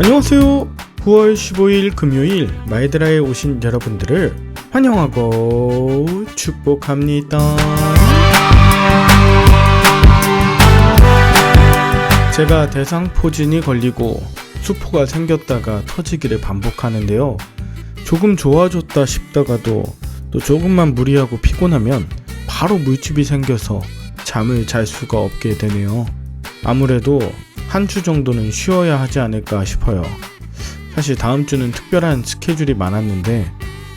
안녕하세요. 9월 15일 금요일 마이드라에 오신 여러분들을 환영하고 축복합니다. 제가 대상포진이 걸리고 수포가 생겼다가 터지기를 반복하는데요. 조금 좋아졌다 싶다가도 또 조금만 무리하고 피곤하면 바로 물집이 생겨서 잠을 잘 수가 없게 되네요. 아무래도 한 주 정도는 쉬어야 하지 않을까 싶어요. 사실 다음 주는 특별한 스케줄이 많았는데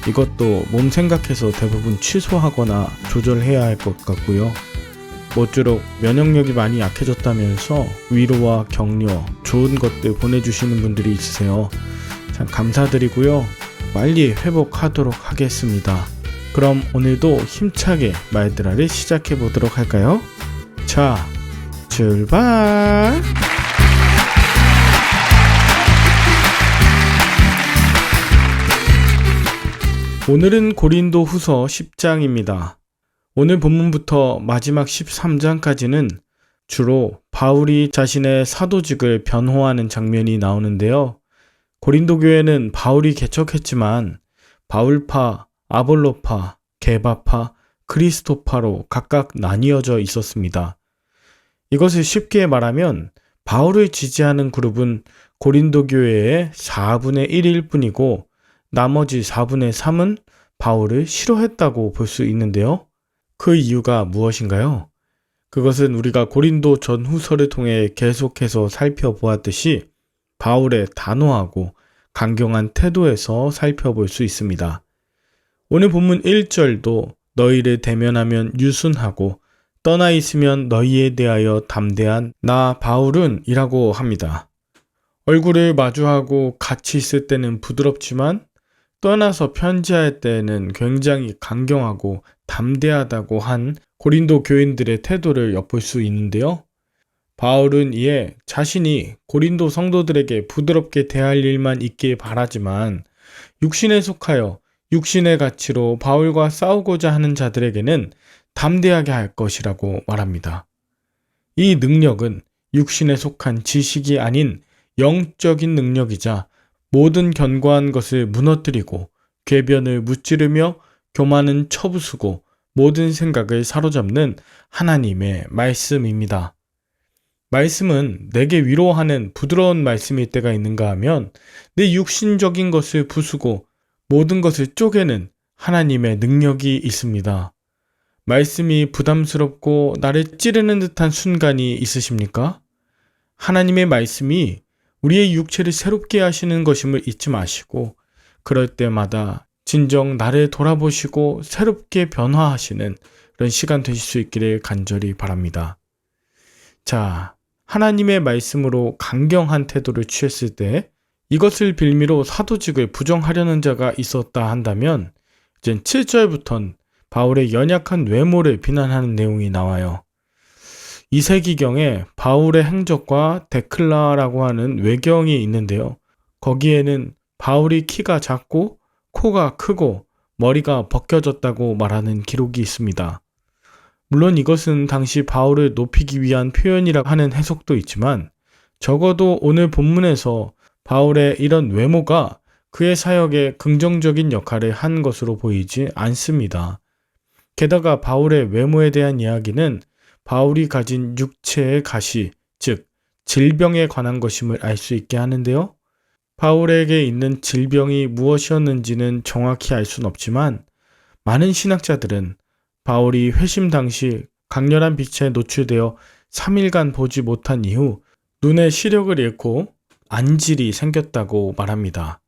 이것도 몸 생각해서 대부분 취소하거나 조절해야 할 것 같고요. 모쪼록 면역력이 많이 약해졌다면서 위로와 격려, 좋은 것들 보내주시는 분들이 있으세요. 참 감사드리고요. 빨리 회복하도록 하겠습니다. 그럼 오늘도 힘차게 마이드라를 시작해 보도록 할까요? 자, 출발! 오늘은 고린도 후서 10장입니다. 오늘 본문부터 마지막 13장까지는 주로 바울이 자신의 사도직을 변호하는 장면이 나오는데요. 고린도 교회는 바울이 개척했지만 바울파, 아볼로파, 게바파, 그리스도파로 각각 나뉘어져 있었습니다. 이것을 쉽게 말하면 바울을 지지하는 그룹은 고린도 교회의 4분의 1일 뿐이고 나머지 4분의 3은 바울을 싫어했다고 볼 수 있는데요. 그 이유가 무엇인가요? 그것은 우리가 고린도 전후서를 통해 계속해서 살펴보았듯이 바울의 단호하고 강경한 태도에서 살펴볼 수 있습니다. 오늘 본문 1절도 너희를 대면하면 유순하고 떠나 있으면 너희에 대하여 담대한 나 바울은 이라고 합니다. 얼굴을 마주하고 같이 있을 때는 부드럽지만 떠나서 편지할 때는 굉장히 강경하고 담대하다고 한 고린도 교인들의 태도를 엿볼 수 있는데요. 바울은 이에 자신이 고린도 성도들에게 부드럽게 대할 일만 있길 바라지만 육신에 속하여 육신의 가치로 바울과 싸우고자 하는 자들에게는 담대하게 할 것이라고 말합니다. 이 능력은 육신에 속한 지식이 아닌 영적인 능력이자 모든 견고한 것을 무너뜨리고 궤변을 무찌르며 교만은 쳐부수고 모든 생각을 사로잡는 하나님의 말씀입니다. 말씀은 내게 위로하는 부드러운 말씀일 때가 있는가 하면 내 육신적인 것을 부수고 모든 것을 쪼개는 하나님의 능력이 있습니다. 말씀이 부담스럽고 나를 찌르는 듯한 순간이 있으십니까? 하나님의 말씀이 우리의 육체를 새롭게 하시는 것임을 잊지 마시고 그럴 때마다 진정 나를 돌아보시고 새롭게 변화하시는 그런 시간 되실 수 있기를 간절히 바랍니다. 자, 하나님의 말씀으로 강경한 태도를 취했을 때 이것을 빌미로 사도직을 부정하려는 자가 있었다 한다면 이제 7절부터는 바울의 연약한 외모를 비난하는 내용이 나와요. 2세기경에 바울의 행적과 데클라라고 하는 외경이 있는데요. 거기에는 바울이 키가 작고 코가 크고 머리가 벗겨졌다고 말하는 기록이 있습니다. 물론 이것은 당시 바울을 높이기 위한 표현이라 하는 해석도 있지만 적어도 오늘 본문에서 바울의 이런 외모가 그의 사역에 긍정적인 역할을 한 것으로 보이지 않습니다. 게다가 바울의 외모에 대한 이야기는 바울이 가진 육체의 가시, 즉 질병에 관한 것임을 알 수 있게 하는데요. 바울에게 있는 질병이 무엇이었는지는 정확히 알 수는 없지만 많은 신학자들은 바울이 회심 당시 강렬한 빛에 노출되어 3일간 보지 못한 이후 눈의 시력을 잃고 안질이 생겼다고 말합니다.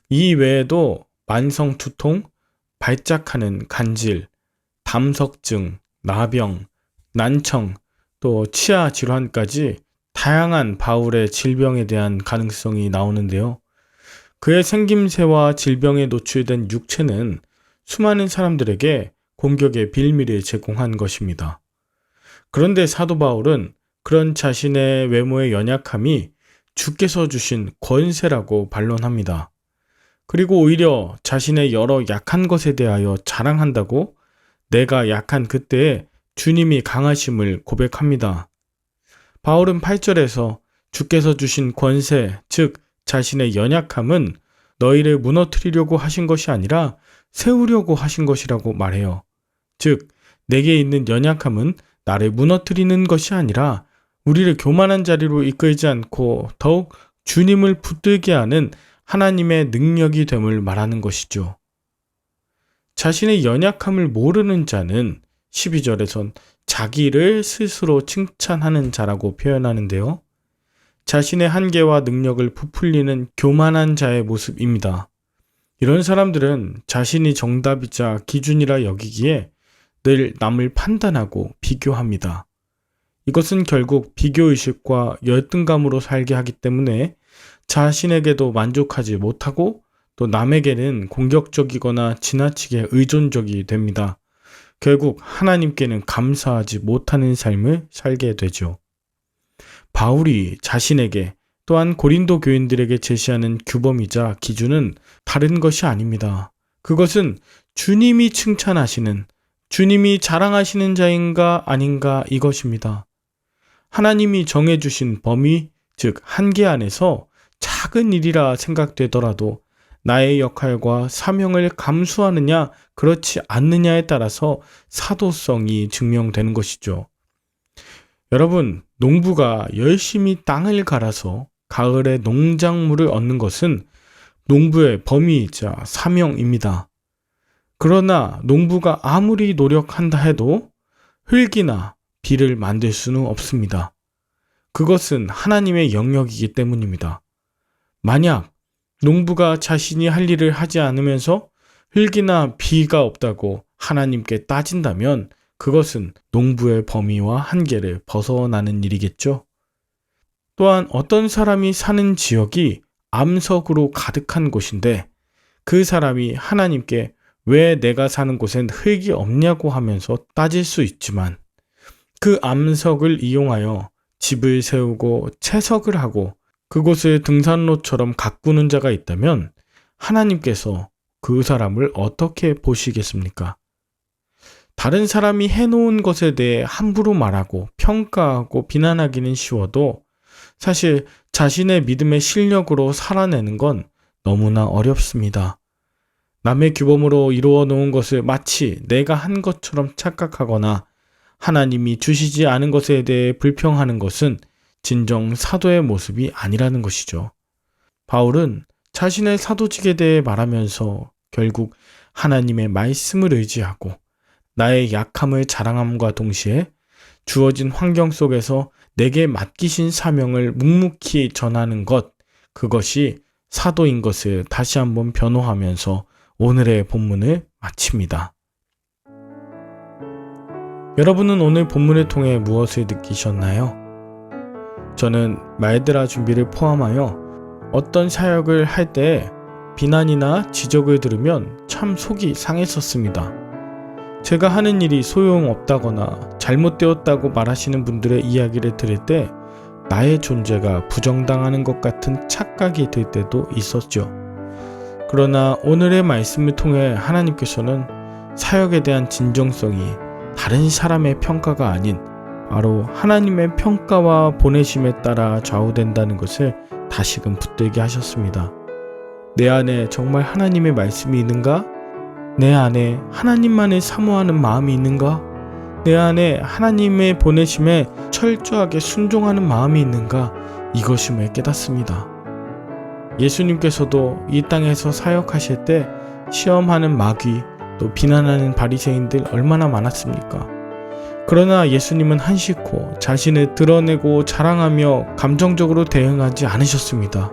이 외에도 만성 두통, 발작하는 간질, 담석증, 나병, 난청, 또 치아 질환까지 다양한 바울의 질병에 대한 가능성이 나오는데요. 그의 생김새와 질병에 노출된 육체는 수많은 사람들에게 공격의 빌미를 제공한 것입니다. 그런데 사도 바울은 그런 자신의 외모의 연약함이 주께서 주신 권세라고 반론합니다. 그리고 오히려 자신의 여러 약한 것에 대하여 자랑한다고 내가 약한 그때에 주님이 강하심을 고백합니다. 바울은 8절에서 주께서 주신 권세, 즉 자신의 연약함은 너희를 무너뜨리려고 하신 것이 아니라 세우려고 하신 것이라고 말해요. 즉, 내게 있는 연약함은 나를 무너뜨리는 것이 아니라 우리를 교만한 자리로 이끌지 않고 더욱 주님을 붙들게 하는 하나님의 능력이 됨을 말하는 것이죠. 자신의 연약함을 모르는 자는 12절에선 자기를 스스로 칭찬하는 자라고 표현하는데요. 자신의 한계와 능력을 부풀리는 교만한 자의 모습입니다. 이런 사람들은 자신이 정답이자 기준이라 여기기에 늘 남을 판단하고 비교합니다. 이것은 결국 비교의식과 열등감으로 살게 하기 때문에 자신에게도 만족하지 못하고 또 남에게는 공격적이거나 지나치게 의존적이 됩니다. 결국 하나님께는 감사하지 못하는 삶을 살게 되죠. 바울이 자신에게 또한 고린도 교인들에게 제시하는 규범이자 기준은 다른 것이 아닙니다. 그것은 주님이 칭찬하시는, 주님이 자랑하시는 자인가 아닌가 이것입니다. 하나님이 정해주신 범위, 즉 한계 안에서 작은 일이라 생각되더라도 나의 역할과 사명을 감수하느냐 그렇지 않느냐에 따라서 사도성이 증명되는 것이죠. 여러분, 농부가 열심히 땅을 갈아서 가을에 농작물을 얻는 것은 농부의 범위이자 사명입니다. 그러나 농부가 아무리 노력한다 해도 흙이나 비를 만들 수는 없습니다. 그것은 하나님의 영역이기 때문입니다. 만약 농부가 자신이 할 일을 하지 않으면서 흙이나 비가 없다고 하나님께 따진다면 그것은 농부의 범위와 한계를 벗어나는 일이겠죠. 또한 어떤 사람이 사는 지역이 암석으로 가득한 곳인데 그 사람이 하나님께 왜 내가 사는 곳엔 흙이 없냐고 하면서 따질 수 있지만 그 암석을 이용하여 집을 세우고 채석을 하고 그곳을 등산로처럼 가꾸는 자가 있다면 하나님께서 그 사람을 어떻게 보시겠습니까? 다른 사람이 해놓은 것에 대해 함부로 말하고 평가하고 비난하기는 쉬워도 사실 자신의 믿음의 실력으로 살아내는 건 너무나 어렵습니다. 남의 규범으로 이루어 놓은 것을 마치 내가 한 것처럼 착각하거나 하나님이 주시지 않은 것에 대해 불평하는 것은 진정 사도의 모습이 아니라는 것이죠. 바울은 자신의 사도직에 대해 말하면서 결국 하나님의 말씀을 의지하고 나의 약함을 자랑함과 동시에 주어진 환경 속에서 내게 맡기신 사명을 묵묵히 전하는 것, 그것이 사도인 것을 다시 한번 변호하면서 오늘의 본문을 마칩니다. 여러분은 오늘 본문을 통해 무엇을 느끼셨나요? 저는 말들아 준비를 포함하여 어떤 사역을 할 때 비난이나 지적을 들으면 참 속이 상했었습니다. 제가 하는 일이 소용없다거나 잘못되었다고 말하시는 분들의 이야기를 들을 때 나의 존재가 부정당하는 것 같은 착각이 들 때도 있었죠. 그러나 오늘의 말씀을 통해 하나님께서는 사역에 대한 진정성이 다른 사람의 평가가 아닌 바로 하나님의 평가와 보내심에 따라 좌우된다는 것을 다시금 붙들게 하셨습니다. 내 안에 정말 하나님의 말씀이 있는가? 내 안에 하나님만을 사모하는 마음이 있는가? 내 안에 하나님의 보내심에 철저하게 순종하는 마음이 있는가? 이것임을 깨닫습니다. 예수님께서도 이 땅에서 사역하실 때 시험하는 마귀, 또 비난하는 바리새인들 얼마나 많았습니까? 그러나 예수님은 한시코 자신을 드러내고 자랑하며 감정적으로 대응하지 않으셨습니다.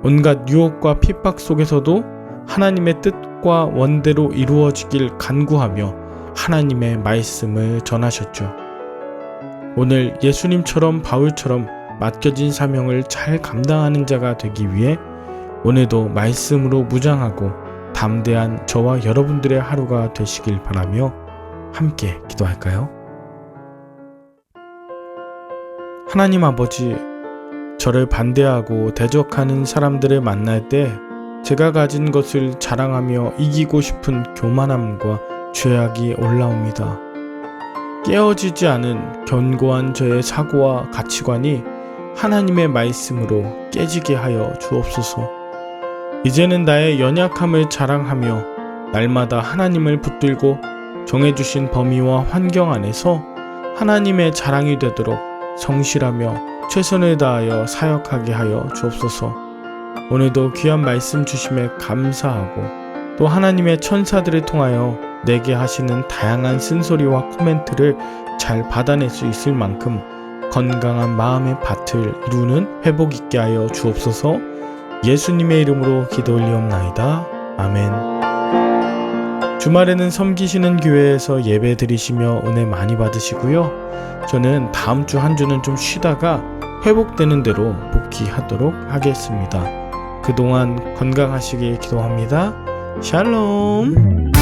온갖 유혹과 핍박 속에서도 하나님의 뜻과 원대로 이루어지길 간구하며 하나님의 말씀을 전하셨죠. 오늘 예수님처럼 바울처럼 맡겨진 사명을 잘 감당하는 자가 되기 위해 오늘도 말씀으로 무장하고 담대한 저와 여러분들의 하루가 되시길 바라며 함께 기도할까요? 하나님 아버지, 저를 반대하고 대적하는 사람들을 만날 때 제가 가진 것을 자랑하며 이기고 싶은 교만함과 죄악이 올라옵니다. 깨어지지 않은 견고한 저의 사고와 가치관이 하나님의 말씀으로 깨지게 하여 주옵소서. 이제는 나의 연약함을 자랑하며 날마다 하나님을 붙들고 정해주신 범위와 환경 안에서 하나님의 자랑이 되도록 성실하며 최선을 다하여 사역하게 하여 주옵소서. 오늘도 귀한 말씀 주심에 감사하고 또 하나님의 천사들을 통하여 내게 하시는 다양한 쓴소리와 코멘트를 잘 받아낼 수 있을 만큼 건강한 마음의 밭을 이루는 회복 있게 하여 주옵소서. 예수님의 이름으로 기도 올리옵나이다. 아멘. 주말에는 섬기시는 교회에서 예배 드리시며 은혜 많이 받으시고요. 저는 다음 주 한 주는 좀 쉬다가 회복되는 대로 복귀하도록 하겠습니다. 그동안 건강하시길 기도합니다. 샬롬.